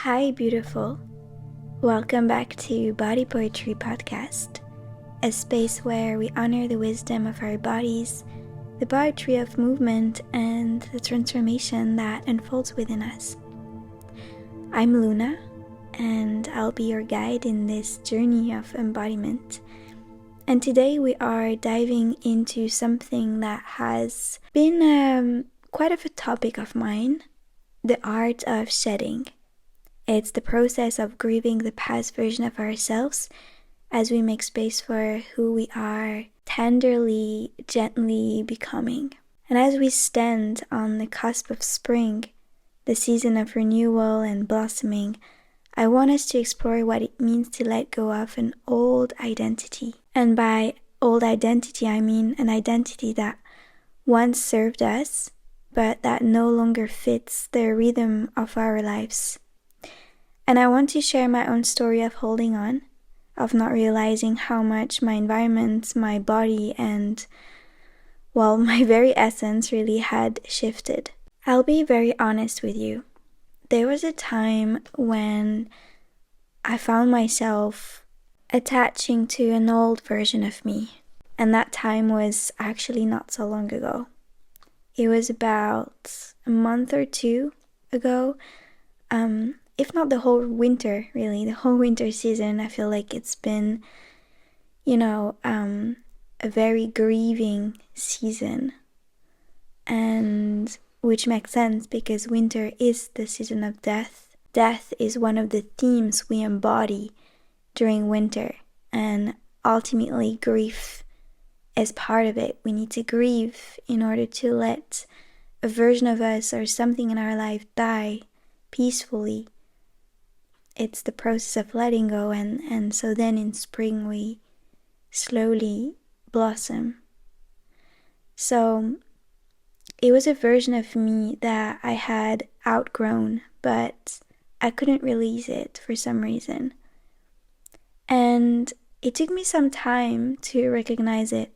Hi, beautiful. Welcome back to Body Poetry Podcast, a space where we honor the wisdom of our bodies, the poetry of movement, and the transformation that unfolds within us. I'm Luna, and I'll be your guide in this journey of embodiment. And today we are diving into something that has been quite of a topic of mine, the art of shedding. It's the process of grieving the past version of ourselves as we make space for who we are tenderly, gently becoming. And as we stand on the cusp of spring, the season of renewal and blossoming, I want us to explore what it means to let go of an old identity. And by old identity, I mean an identity that once served us, but that no longer fits the rhythm of our lives. And I want to share my own story of holding on, of not realizing how much my environment, my body, and, well, my very essence really had shifted. I'll be very honest with you. There was a time when I found myself attaching to an old version of me. And that time was actually not so long ago. It was about a month or two ago. If not the whole winter, really, the whole winter season. I feel like it's been, a very grieving season. And which makes sense because winter is the season of death. Death is one of the themes we embody during winter. And ultimately, grief is part of it. We need to grieve in order to let a version of us or something in our life die peacefully. It's the process of letting go, and so then in spring we slowly blossom. So it was a version of me that I had outgrown, but I couldn't release it for some reason. And it took me some time to recognize it.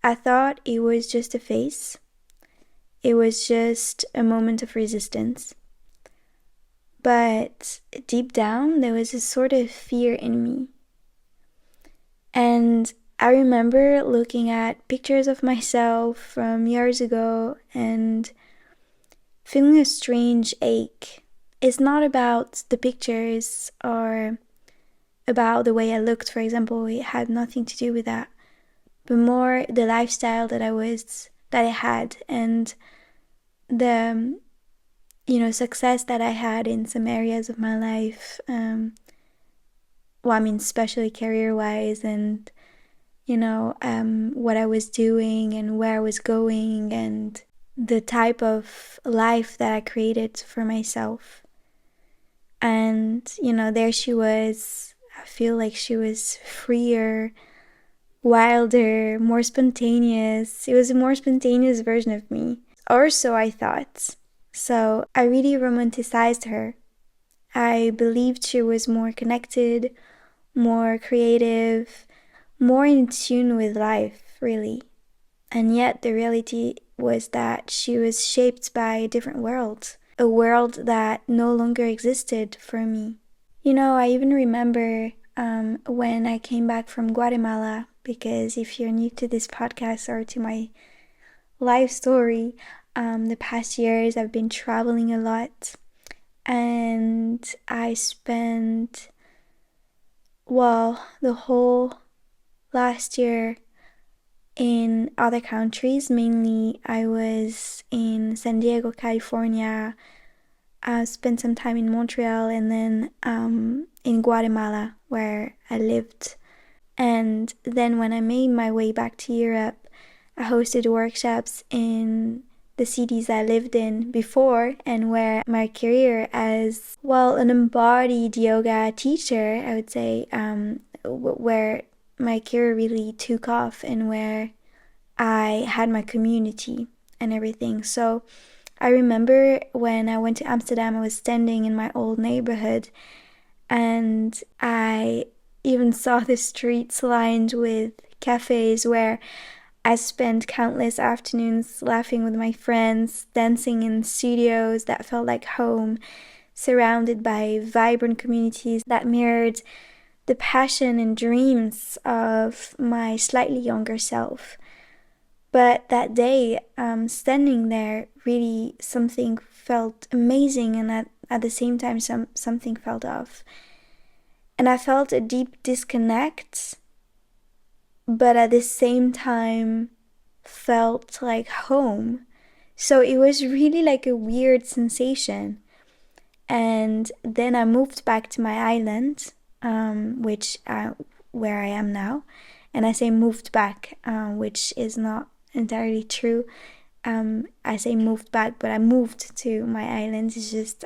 I thought it was just a phase. It was just a moment of resistance. But deep down, there was a sort of fear in me. And I remember looking at pictures of myself from years ago and feeling a strange ache. It's not about the pictures or about the way I looked, for example. It had nothing to do with that. But more the lifestyle that I had and the success that I had in some areas of my life. Especially career-wise and, what I was doing and where I was going and the type of life that I created for myself. And, there she was. I feel like she was freer, wilder, more spontaneous. It was a more spontaneous version of me. Or so I thought. So I really romanticized her. I believed she was more connected, more creative, more in tune with life, really. And yet the reality was that she was shaped by a different world, a world that no longer existed for me. I even remember when I came back from Guatemala, because if you're new to this podcast or to my life story, the past years I've been traveling a lot, and I spent the whole last year in other countries. Mainly I was in San Diego, California. I spent some time in Montreal, and then in Guatemala where I lived. And then when I made my way back to Europe, I hosted workshops in the cities I lived in before, and where my career as, an embodied yoga teacher, I would say, where my career really took off and where I had my community and everything. So I remember when I went to Amsterdam, I was standing in my old neighborhood, and I even saw the streets lined with cafes where I spent countless afternoons laughing with my friends, dancing in studios that felt like home, surrounded by vibrant communities that mirrored the passion and dreams of my slightly younger self. But that day, standing there, really something felt amazing, and at the same time something felt off. And I felt a deep disconnect, but at the same time felt like home. So it was really like a weird sensation. And then I moved back to my island, where I am now. And I say moved back, which is not entirely true. I say moved back, but I moved to my island. It's just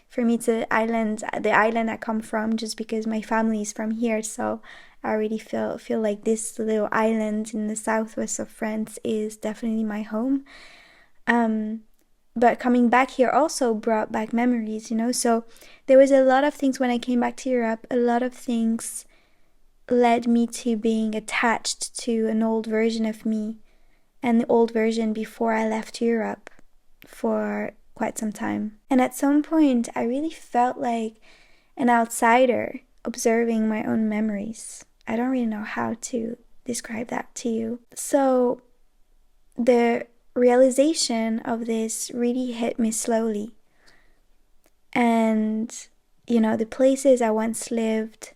for me, the island I come from, just because my family is from here. So I really feel like this little island in the southwest of France is definitely my home. But coming back here also brought back memories, So there was a lot of things when I came back to Europe. A lot of things led me to being attached to an old version of me, and the old version before I left Europe for quite some time. And at some point, I really felt like an outsider observing my own memories. I don't really know how to describe that to you. So the realization of this really hit me slowly. And, the places I once lived,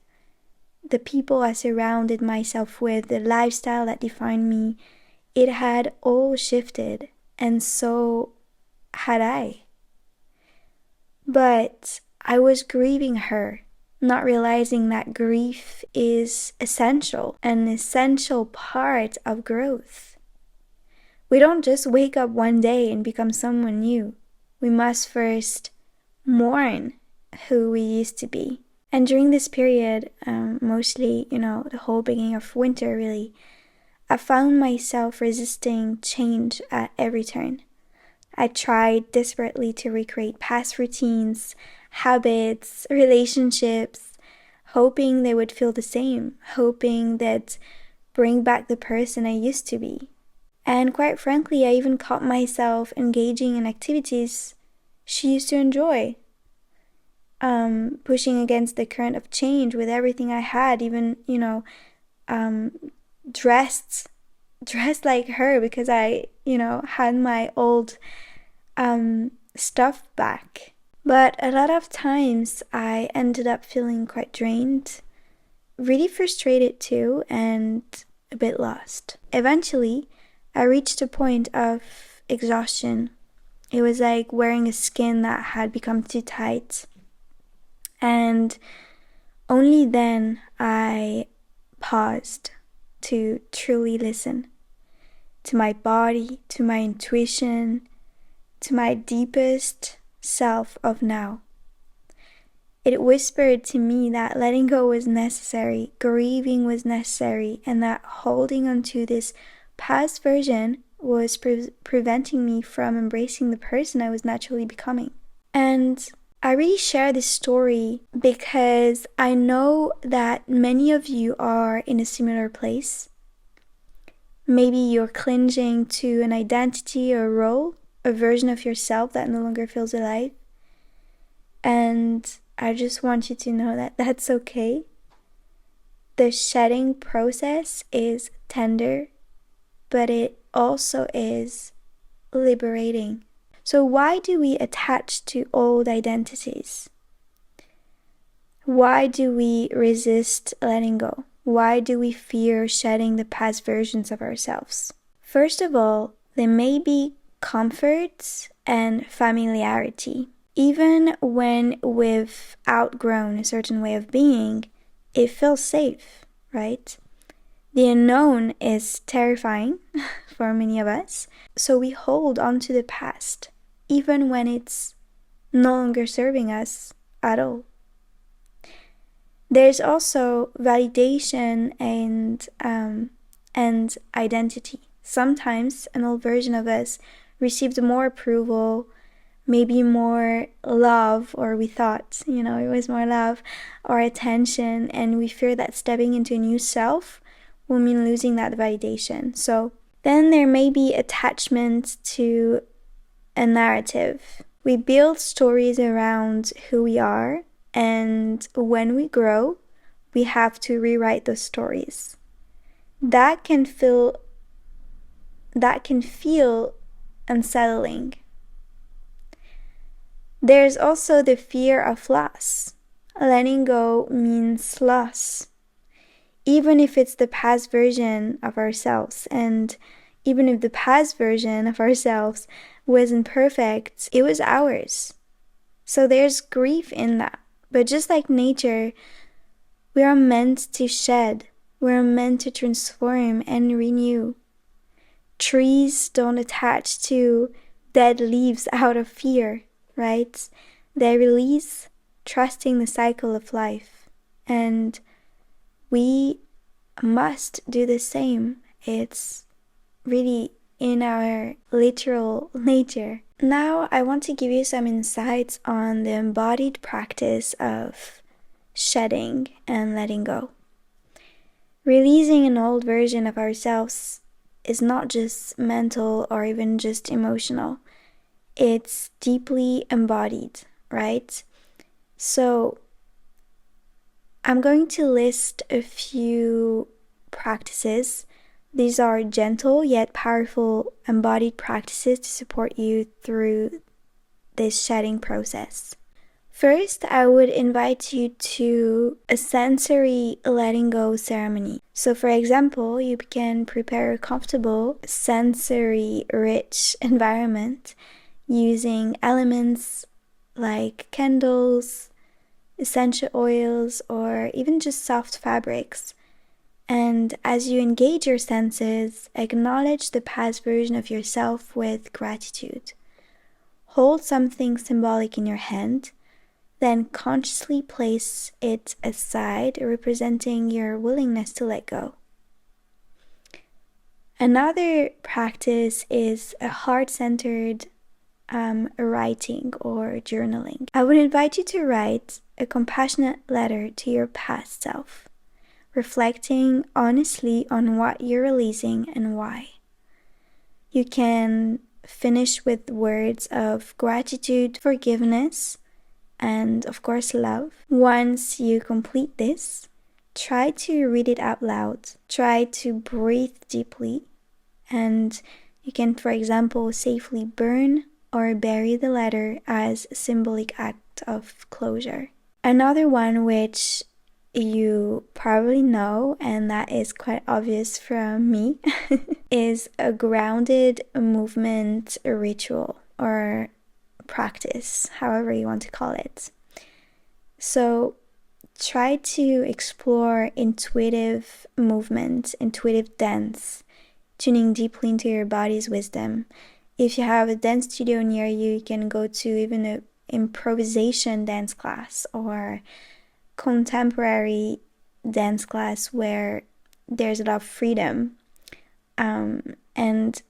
the people I surrounded myself with, the lifestyle that defined me, it had all shifted, and so had I. But I was grieving her, not realizing that grief is an essential part of growth. We don't just wake up one day and become someone new. We must first mourn who we used to be. And during this period, mostly, the whole beginning of winter really, I found myself resisting change at every turn. I tried desperately to recreate past routines, habits, relationships, hoping they would feel the same, hoping that bring back the person I used to be. And quite frankly, I even caught myself engaging in activities she used to enjoy, pushing against the current of change with everything I had, even, dressed like her because I, had my old stuff back. But a lot of times I ended up feeling quite drained, really frustrated too, and a bit lost. Eventually, I reached a point of exhaustion. It was like wearing a skin that had become too tight. And only then I paused to truly listen to my body, to my intuition, to my deepest self of now. It whispered to me that letting go was necessary, grieving was necessary, and that holding onto this past version was preventing me from embracing the person I was naturally becoming. And I really share this story because I know that many of you are in a similar place. Maybe you're clinging to an identity or role, a version of yourself that no longer feels alive. And I just want you to know that that's okay. The shedding process is tender, but it also is liberating. So why do we attach to old identities? Why do we resist letting go? Why do we fear shedding the past versions of ourselves? First of all, there may be comfort and familiarity. Even when we've outgrown a certain way of being, it feels safe, right? The unknown is terrifying for many of us, so we hold on to the past, even when it's no longer serving us at all. There's also validation and identity. Sometimes an old version of us received more approval, maybe more love, or we thought, it was more love or attention, and we fear that stepping into a new self will mean losing that validation. So then there may be attachment to a narrative. We build stories around who we are, and when we grow, we have to rewrite those stories. That can feel unsettling. There's also the fear of loss. Letting go means loss. Even if it's the past version of ourselves, and even if the past version of ourselves wasn't perfect, it was ours. So there's grief in that. But just like nature, we are meant to shed. We are meant to transform and renew. Trees don't attach to dead leaves out of fear, right? They release, trusting the cycle of life. And we must do the same. It's really in our literal nature. Now, I want to give you some insights on the embodied practice of shedding and letting go. Releasing an old version of ourselves is not just mental or even just emotional. It's deeply embodied, right? So, I'm going to list a few practices. These are gentle yet powerful embodied practices to support you through this shedding process. First, I would invite you to a sensory letting go ceremony. So for example, you can prepare a comfortable, sensory-rich environment using elements like candles, essential oils, or even just soft fabrics. And as you engage your senses, acknowledge the past version of yourself with gratitude. Hold something symbolic in your hand, then consciously place it aside, representing your willingness to let go. Another practice is a heart-centered writing or journaling. I would invite you to write a compassionate letter to your past self, reflecting honestly on what you're releasing and why. You can finish with words of gratitude, forgiveness, and of course love. Once you complete this, try to read it out loud. Try to breathe deeply, and you can, for example, safely burn or bury the letter as a symbolic act of closure. Another one which you probably know, and that is quite obvious from me, is a grounded movement ritual or practice, however you want to call it. So try to explore intuitive movement, intuitive dance, tuning deeply into your body's wisdom. If you have a dance studio near you, you can go to even an improvisation dance class or contemporary dance class where there's a lot of freedom, and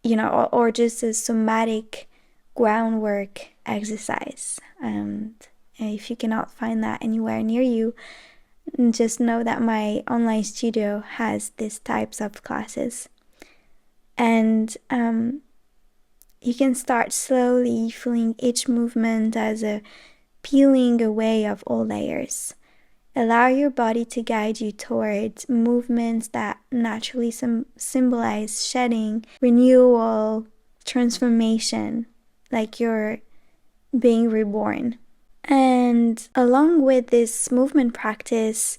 or just a somatic groundwork exercise. And if you cannot find that anywhere near you, just know that my online studio has these types of classes. And you can start slowly feeling each movement as a peeling away of all layers. Allow your body to guide you towards movements that naturally symbolize shedding, renewal, transformation, like you're being reborn. And along with this movement practice,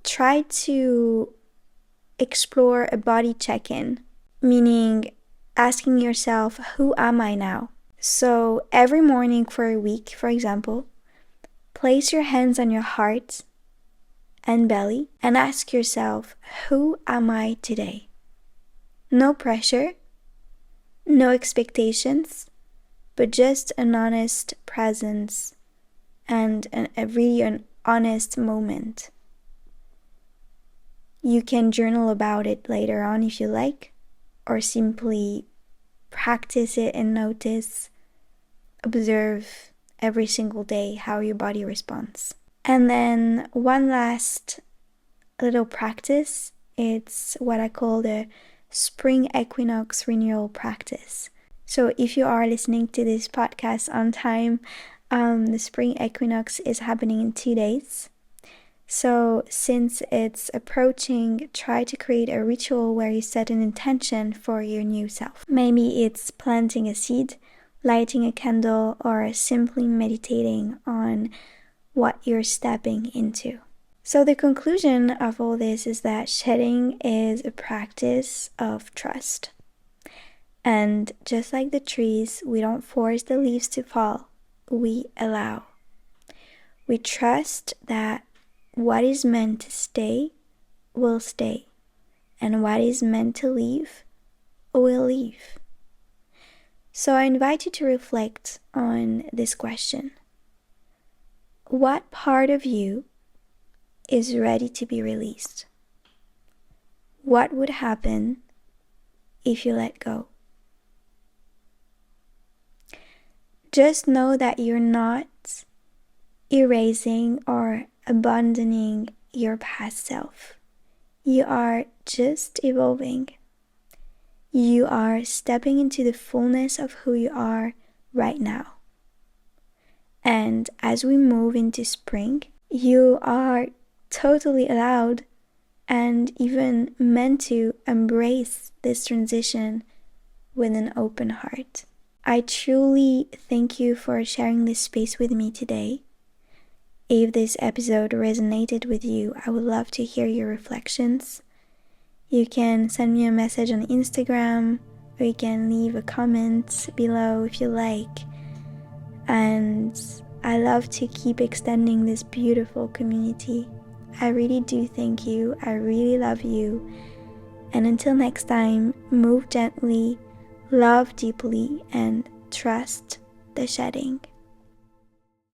try to explore a body check-in, meaning asking yourself, who am I now? So every morning for a week, for example, place your hands on your heart and belly and ask yourself, who am I today? No pressure, no expectations, but just an honest presence and a really honest moment. You can journal about it later on if you like, or simply practice it and notice, observe every single day how your body responds. And then one last little practice, it's what I call the spring equinox renewal practice. So if you are listening to this podcast on time, the spring equinox is happening in 2 days. So since it's approaching, try to create a ritual where you set an intention for your new self. Maybe it's planting a seed, lighting a candle, or simply meditating on what you're stepping into. So the conclusion of all this is that shedding is a practice of trust. And just like the trees, we don't force the leaves to fall, we allow. We trust that what is meant to stay will stay, and what is meant to leave will leave. So I invite you to reflect on this question. What part of you is ready to be released? What would happen if you let go? Just know that you're not erasing or abandoning your past self. You are just evolving. You are stepping into the fullness of who you are right now. And as we move into spring, you are totally allowed and even meant to embrace this transition with an open heart. I truly thank you for sharing this space with me today. If this episode resonated with you, I would love to hear your reflections. You can send me a message on Instagram, or you can leave a comment below if you like. And I love to keep extending this beautiful community. I really do thank you. I really love you. And until next time, move gently, love deeply, and trust the shedding.